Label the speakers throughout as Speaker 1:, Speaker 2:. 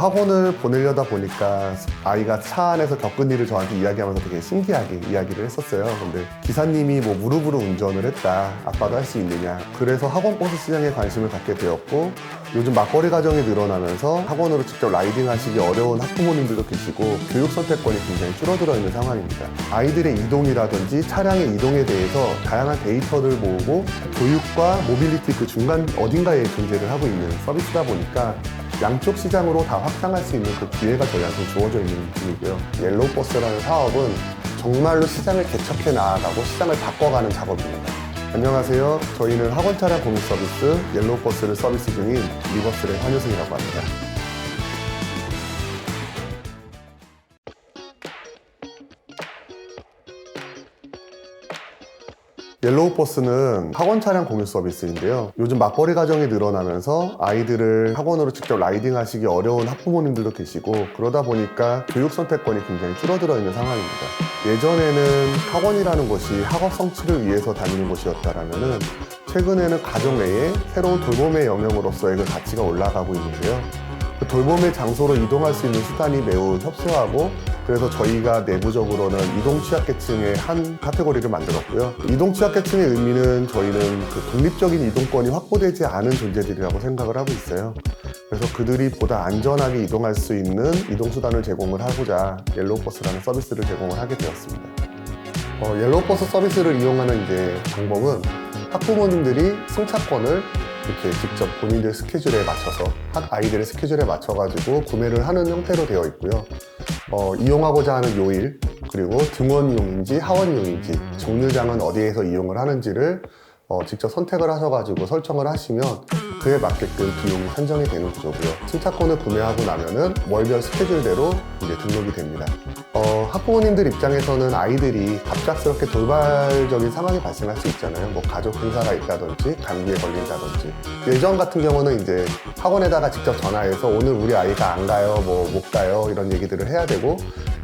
Speaker 1: 학원을 보내려다 보니까 아이가 차 안에서 겪은 일을 저한테 이야기하면서 되게 신기하게 이야기를 했었어요. 근데 기사님이 뭐 무릎으로 운전을 했다, 아빠도 할 수 있느냐. 그래서 학원버스 시장에 관심을 갖게 되었고, 요즘 맞벌이 가정이 늘어나면서 학원으로 직접 라이딩 하시기 어려운 학부모님들도 계시고 교육 선택권이 굉장히 줄어들어 있는 상황입니다. 아이들의 이동이라든지 차량의 이동에 대해서 다양한 데이터를 모으고 교육과 모빌리티 그 중간 어딘가에 존재를 하고 있는 서비스다 보니까 양쪽 시장으로 다 확장할 수 있는 그 기회가 저희한테 주어져 있는 느낌이고요. 옐로우버스라는 사업은 정말로 시장을 개척해 나아가고 시장을 바꿔가는 작업입니다. 안녕하세요. 저희는 학원 차량 공유 서비스 옐로우버스를 서비스 중인 리버스의 환효승이라고 합니다. 옐로우버스는 학원 차량 공유 서비스인데요. 요즘 맞벌이 가정이 늘어나면서 아이들을 학원으로 직접 라이딩 하시기 어려운 학부모님들도 계시고, 그러다 보니까 교육 선택권이 굉장히 줄어들어 있는 상황입니다. 예전에는 학원이라는 것이 학업 성취를 위해서 다니는 곳이었다면은 최근에는 가정 내에 새로운 돌봄의 영역으로서의 그 가치가 올라가고 있는데요. 그 돌봄의 장소로 이동할 수 있는 수단이 매우 협소하고, 그래서 저희가 내부적으로는 이동 취약계층의 한 카테고리를 만들었고요. 이동 취약계층의 의미는 저희는 그 독립적인 이동권이 확보되지 않은 존재들이라고 생각을 하고 있어요. 그래서 그들이 보다 안전하게 이동할 수 있는 이동수단을 제공을 하고자 옐로우버스라는 서비스를 제공을 하게 되었습니다. 옐로우버스 서비스를 이용하는 방법은 학부모님들이 승차권을 이렇게 직접 본인들 스케줄에 맞춰서 아이들의 스케줄에 맞춰가지고 구매를 하는 형태로 되어 있고요. 이용하고자 하는 요일, 그리고 등원용인지 하원용인지, 정류장은 어디에서 이용을 하는지를 직접 선택을 하셔가지고 설정을 하시면 그에 맞게끔 비용이 산정이 되는 구조고요. 승차권을 구매하고 나면은 월별 스케줄대로 이제 등록이 됩니다. 학부모님들 입장에서는 아이들이 갑작스럽게 돌발적인 상황이 발생할 수 있잖아요. 뭐 가족 행사가 있다든지 감기에 걸린다든지. 예전 같은 경우는 이제 학원에다가 직접 전화해서 오늘 우리 아이가 안 가요, 뭐 못 가요 이런 얘기들을 해야 되고,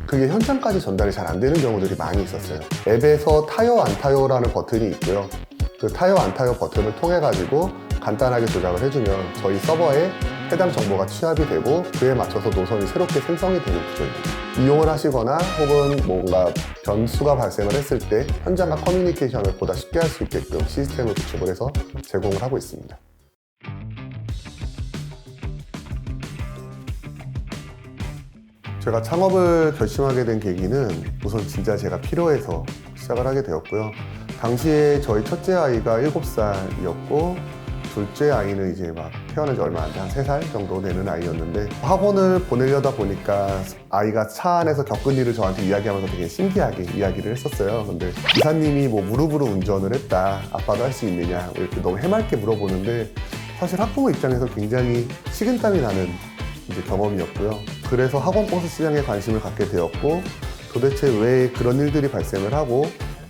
Speaker 1: 그게 현장까지 전달이 잘 안 되는 경우들이 많이 있었어요. 앱에서 타요 안 타요라는 버튼이 있고요. 그 타요 안 타요 버튼을 통해 가지고 간단하게 조작을 해주면 저희 서버에 해당 정보가 취합이 되고 그에 맞춰서 노선이 새롭게 생성이 되는 구조입니다. 이용을 하시거나 혹은 뭔가 변수가 발생을 했을 때 현장과 커뮤니케이션을 보다 쉽게 할 수 있게끔 시스템을 구축을 해서 제공을 하고 있습니다. 제가 창업을 결심하게 된 계기는 우선 진짜 제가 필요해서 시작을 하게 되었고요. 당시에 저희 첫째 아이가 7살이었고 둘째 아이는 이제 막 태어난 지 얼마 안 돼, 한 3살 정도 되는 아이였는데, 학원을 보내려다 보니까 아이가 차 안에서 겪은 일을 저한테 이야기하면서 되게 신기하게 이야기를 했었어요. 근데 기사님이 뭐 무릎으로 운전을 했다, 아빠도 할 수 있느냐 이렇게 너무 해맑게 물어보는데, 사실 학부모 입장에서 굉장히 식은땀이 나는 경험이었고요. 그래서 학원버스 시장에 관심을 갖게 되었고, 도대체 왜 그런 일들이 발생을 하고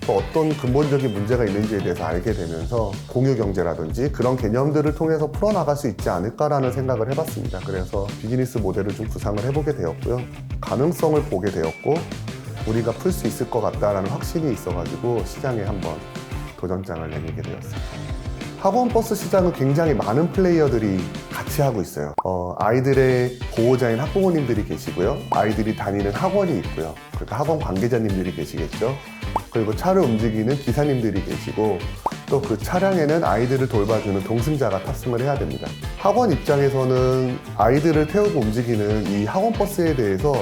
Speaker 1: 또 어떤 근본적인 문제가 있는지에 대해서 알게 되면서 공유경제라든지 그런 개념들을 통해서 풀어나갈 수 있지 않을까라는 생각을 해봤습니다. 그래서 비즈니스 모델을 좀 구상을 해보게 되었고요. 가능성을 보게 되었고 우리가 풀 수 있을 것 같다라는 확신이 있어가지고 시장에 한번 도전장을 내밀게 되었습니다. 학원버스 시장은 굉장히 많은 플레이어들이 같이 하고 있어요. 아이들의 보호자인 학부모님들이 계시고요. 아이들이 다니는 학원이 있고요. 그러니까 학원 관계자님들이 계시겠죠. 그리고 차를 움직이는 기사님들이 계시고, 또 그 차량에는 아이들을 돌봐주는 동승자가 탑승을 해야 됩니다. 학원 입장에서는 아이들을 태우고 움직이는 이 학원버스에 대해서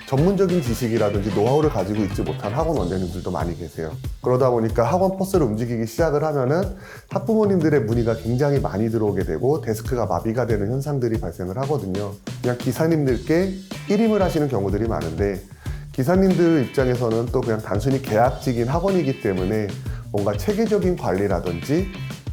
Speaker 1: 전문적인 지식이라든지 노하우를 가지고 있지 못한 학원 원장님들도 많이 계세요. 그러다 보니까 학원 버스를 움직이기 시작을 하면은 학부모님들의 문의가 굉장히 많이 들어오게 되고 데스크가 마비가 되는 현상들이 발생을 하거든요. 그냥 기사님들께 일임을 하시는 경우들이 많은데, 기사님들 입장에서는 또 그냥 단순히 계약직인 학원이기 때문에 뭔가 체계적인 관리라든지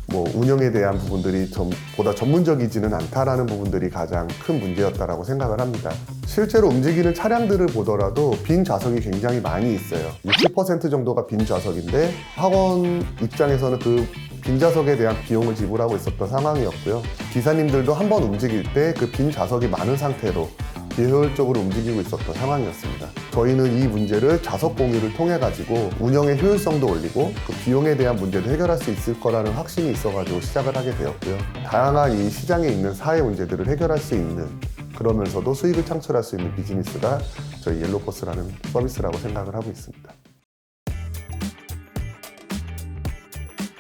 Speaker 1: 뭐 운영에 대한 부분들이 보다 전문적이지는 않다라는 부분들이 가장 큰 문제였다라고 생각을 합니다. 실제로 움직이는 차량들을 보더라도 빈 좌석이 굉장히 많이 있어요. 60% 정도가 빈 좌석인데 학원 입장에서는 그 빈 좌석에 대한 비용을 지불하고 있었던 상황이었고요. 기사님들도 한번 움직일 때 그 빈 좌석이 많은 상태로 비효율적으로 움직이고 있었던 상황이었습니다. 저희는 이 문제를 좌석 공유를 통해 가지고 운영의 효율성도 올리고 그 비용에 대한 문제도 해결할 수 있을 거라는 확신이 있어가지고 시작을 하게 되었고요. 다양한 이 시장에 있는 사회 문제들을 해결할 수 있는 그러면서도 수익을 창출할 수 있는 비즈니스가 저희 옐로우버스라는 서비스라고 생각을 하고 있습니다.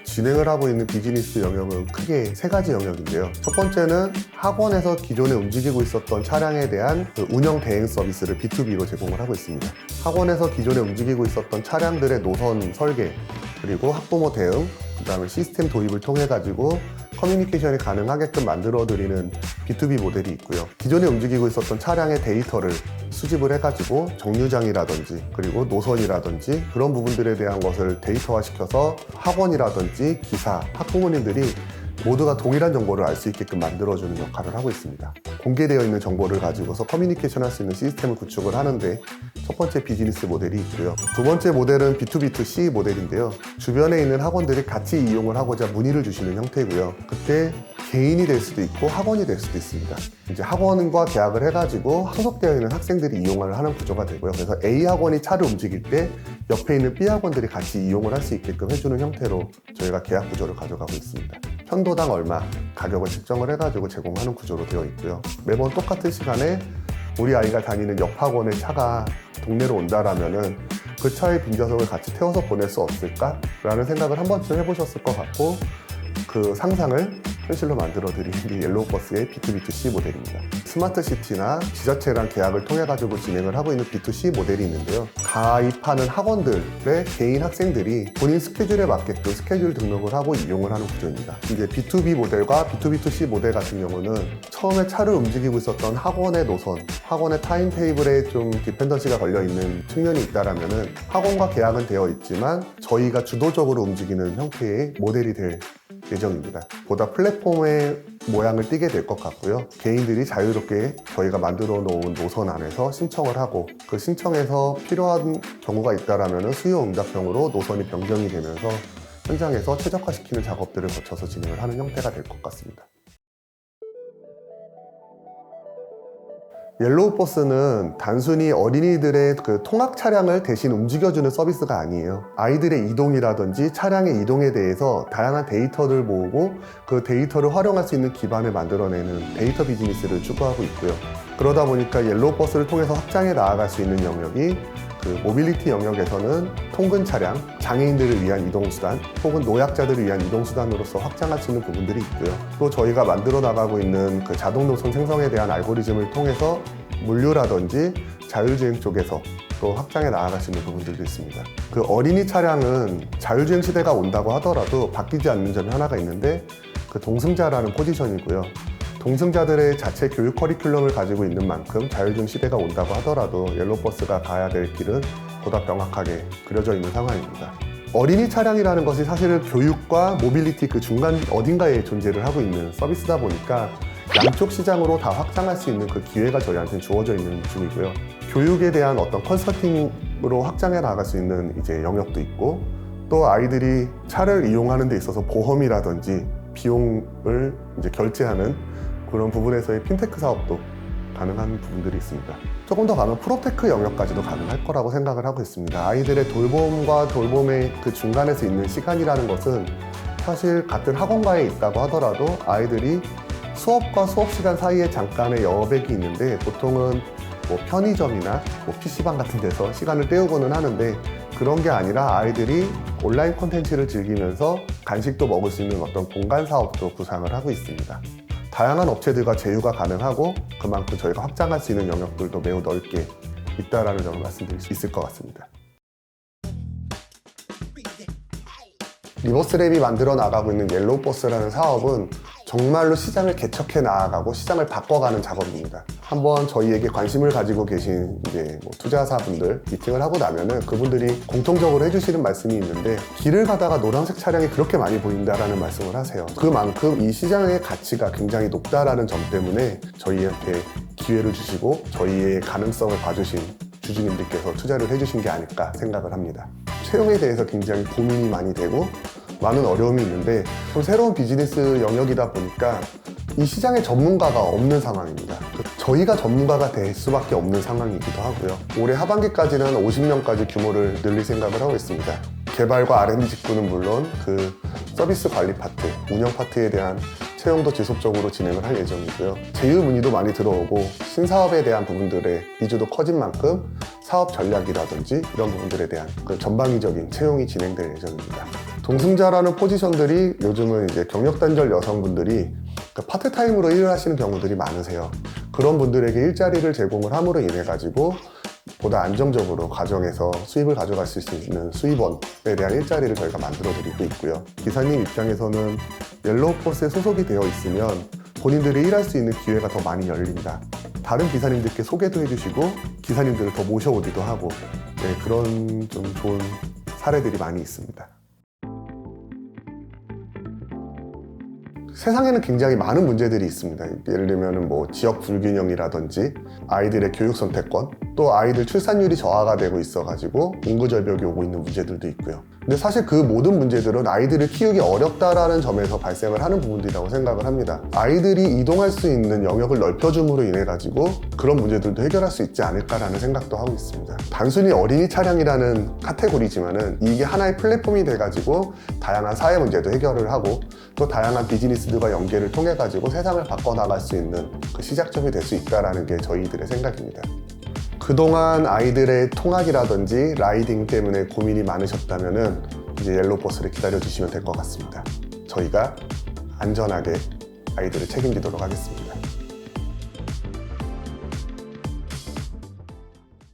Speaker 1: 진행을 하고 있는 비즈니스 영역은 크게 세 가지 영역인데요. 첫 번째는 학원에서 기존에 움직이고 있었던 차량에 대한 운영 대행 서비스를 B2B로 제공을 하고 있습니다. 학원에서 기존에 움직이고 있었던 차량들의 노선 설계, 그리고 학부모 대응, 그 다음에 시스템 도입을 통해 가지고 커뮤니케이션이 가능하게끔 만들어드리는 B2B 모델이 있고요. 기존에 움직이고 있었던 차량의 데이터를 수집을 해가지고 정류장이라든지 그리고 노선이라든지 그런 부분들에 대한 것을 데이터화시켜서 학원이라든지 기사, 학부모님들이 모두가 동일한 정보를 알 수 있게끔 만들어주는 역할을 하고 있습니다. 공개되어 있는 정보를 가지고서 커뮤니케이션 할 수 있는 시스템을 구축을 하는데 첫 번째 비즈니스 모델이 있고요. 두 번째 모델은 B2B2C 모델인데요. 주변에 있는 학원들이 같이 이용을 하고자 문의를 주시는 형태고요. 그때 개인이 될 수도 있고 학원이 될 수도 있습니다. 이제 학원과 계약을 해가지고 소속되어 있는 학생들이 이용을 하는 구조가 되고요. 그래서 A 학원이 차를 움직일 때 옆에 있는 B 학원들이 같이 이용을 할 수 있게끔 해주는 형태로 저희가 계약 구조를 가져가고 있습니다. 편도당 얼마 가격을 책정을 해가지고 제공하는 구조로 되어 있고요. 매번 똑같은 시간에 우리 아이가 다니는 옆 학원의 차가 동네로 온다라면은 그 차의 빈좌석을 같이 태워서 보낼 수 없을까? 라는 생각을 한 번쯤 해보셨을 것 같고 그 상상을 현실로 만들어드리는 게 옐로우버스의 B2B2C 모델입니다. 스마트시티나 지자체랑 계약을 통해 가지고 진행을 하고 있는 B2C 모델이 있는데요. 가입하는 학원들의 개인 학생들이 본인 스케줄에 맞게끔 스케줄 등록을 하고 이용을 하는 구조입니다. 이제 B2B 모델과 B2B2C 모델 같은 경우는 처음에 차를 움직이고 있었던 학원의 노선, 학원의 타임테이블에 좀 디펜던시가 걸려있는 측면이 있다라면은 학원과 계약은 되어 있지만 저희가 주도적으로 움직이는 형태의 모델이 될 예정입니다. 보다 플랫폼의 모양을 띠게 될 것 같고요. 개인들이 자유롭게 저희가 만들어 놓은 노선 안에서 신청을 하고 그 신청에서 필요한 경우가 있다라면 수요 응답형으로 노선이 변경이 되면서 현장에서 최적화시키는 작업들을 거쳐서 진행을 하는 형태가 될 것 같습니다. 옐로우버스는 단순히 어린이들의 그 통학 차량을 대신 움직여주는 서비스가 아니에요. 아이들의 이동이라든지 차량의 이동에 대해서 다양한 데이터를 모으고 그 데이터를 활용할 수 있는 기반을 만들어내는 데이터 비즈니스를 추구하고 있고요. 그러다 보니까 옐로우버스를 통해서 확장해 나아갈 수 있는 영역이 그 모빌리티 영역에서는 통근 차량, 장애인들을 위한 이동수단 혹은 노약자들을 위한 이동수단으로서 확장할 수 있는 부분들이 있고요. 또 저희가 만들어 나가고 있는 그 자동 노선 생성에 대한 알고리즘을 통해서 물류라든지 자율주행 쪽에서 또 확장해 나아갈 수 있는 부분들도 있습니다. 그 어린이 차량은 자율주행 시대가 온다고 하더라도 바뀌지 않는 점이 하나가 있는데 그 동승자라는 포지션이고요. 동승자들의 자체 교육 커리큘럼을 가지고 있는 만큼 자율주행 시대가 온다고 하더라도 옐로우버스가 가야 될 길은 보다 명확하게 그려져 있는 상황입니다. 어린이 차량이라는 것이 사실은 교육과 모빌리티 그 중간 어딘가에 존재를 하고 있는 서비스다 보니까 양쪽 시장으로 다 확장할 수 있는 그 기회가 저희한테 주어져 있는 중이고요. 교육에 대한 어떤 컨설팅으로 확장해 나갈 수 있는 이제 영역도 있고 또 아이들이 차를 이용하는 데 있어서 보험이라든지 비용을 이제 결제하는 그런 부분에서의 핀테크 사업도 가능한 부분들이 있습니다. 조금 더 가면 프로테크 영역까지도 가능할 거라고 생각을 하고 있습니다. 아이들의 돌봄과 돌봄의 그 중간에서 있는 시간이라는 것은 사실 같은 학원가에 있다고 하더라도 아이들이 수업과 수업 시간 사이에 잠깐의 여백이 있는데 보통은 뭐 편의점이나 뭐 PC방 같은 데서 시간을 때우고는 하는데 그런 게 아니라 아이들이 온라인 콘텐츠를 즐기면서 간식도 먹을 수 있는 어떤 공간 사업도 구상을 하고 있습니다. 다양한 업체들과 제휴가 가능하고 그만큼 저희가 확장할 수 있는 영역들도 매우 넓게 있다라는 점을 말씀드릴 수 있을 것 같습니다. 리버스랩이 만들어 나가고 있는 옐로우버스라는 사업은 정말로 시장을 개척해 나아가고 시장을 바꿔가는 작업입니다. 한번 저희에게 관심을 가지고 계신 이제 뭐 투자사분들 미팅을 하고 나면은 그분들이 공통적으로 해주시는 말씀이 있는데 길을 가다가 노란색 차량이 그렇게 많이 보인다라는 말씀을 하세요. 그만큼 이 시장의 가치가 굉장히 높다라는 점 때문에 저희한테 기회를 주시고 저희의 가능성을 봐주신 주주님들께서 투자를 해주신 게 아닐까 생각을 합니다. 채용에 대해서 굉장히 고민이 많이 되고 많은 어려움이 있는데 좀 새로운 비즈니스 영역이다 보니까 이 시장에 전문가가 없는 상황입니다. 저희가 전문가가 될 수밖에 없는 상황이기도 하고요. 올해 하반기까지는 50명까지 규모를 늘릴 생각을 하고 있습니다. 개발과 R&D 직구는 물론 그 서비스 관리 파트, 운영 파트에 대한 채용도 지속적으로 진행을 할 예정이고요. 제휴 문의도 많이 들어오고 신사업에 대한 부분들의 니즈도 커진 만큼 사업 전략이라든지 이런 부분들에 대한 그 전방위적인 채용이 진행될 예정입니다. 동승자라는 포지션들이 요즘은 이제 경력 단절 여성분들이 파트타임으로 일을 하시는 경우들이 많으세요. 그런 분들에게 일자리를 제공을 함으로 인해 가지고 보다 안정적으로 가정에서 수입을 가져갈 수 있는 수입원에 대한 일자리를 저희가 만들어 드리고 있고요. 기사님 입장에서는 옐로우버스에 소속이 되어 있으면 본인들이 일할 수 있는 기회가 더 많이 열립니다. 다른 기사님들께 소개도 해주시고 기사님들을 더 모셔오기도 하고 그런 좀 좋은 사례들이 많이 있습니다. 세상에는 굉장히 많은 문제들이 있습니다. 예를 들면 지역 불균형이라든지 아이들의 교육 선택권, 또 아이들 출산율이 저하가 되고 있어가지고 인구 절벽이 오고 있는 문제들도 있고요. 근데 사실 그 모든 문제들은 아이들을 키우기 어렵다라는 점에서 발생을 하는 부분들이라고 생각을 합니다. 아이들이 이동할 수 있는 영역을 넓혀줌으로 인해 가지고 그런 문제들도 해결할 수 있지 않을까라는 생각도 하고 있습니다. 단순히 어린이 차량이라는 카테고리지만은 이게 하나의 플랫폼이 돼가지고 다양한 사회 문제도 해결을 하고 또 다양한 비즈니스들과 연계를 통해 가지고 세상을 바꿔나갈 수 있는 그 시작점이 될 수 있다라는 게 저희들의 생각입니다. 그동안 아이들의 통학이라든지 라이딩 때문에 고민이 많으셨다면은 이제 옐로우버스를 기다려 주시면 될 것 같습니다. 저희가 안전하게 아이들을 책임지도록 하겠습니다.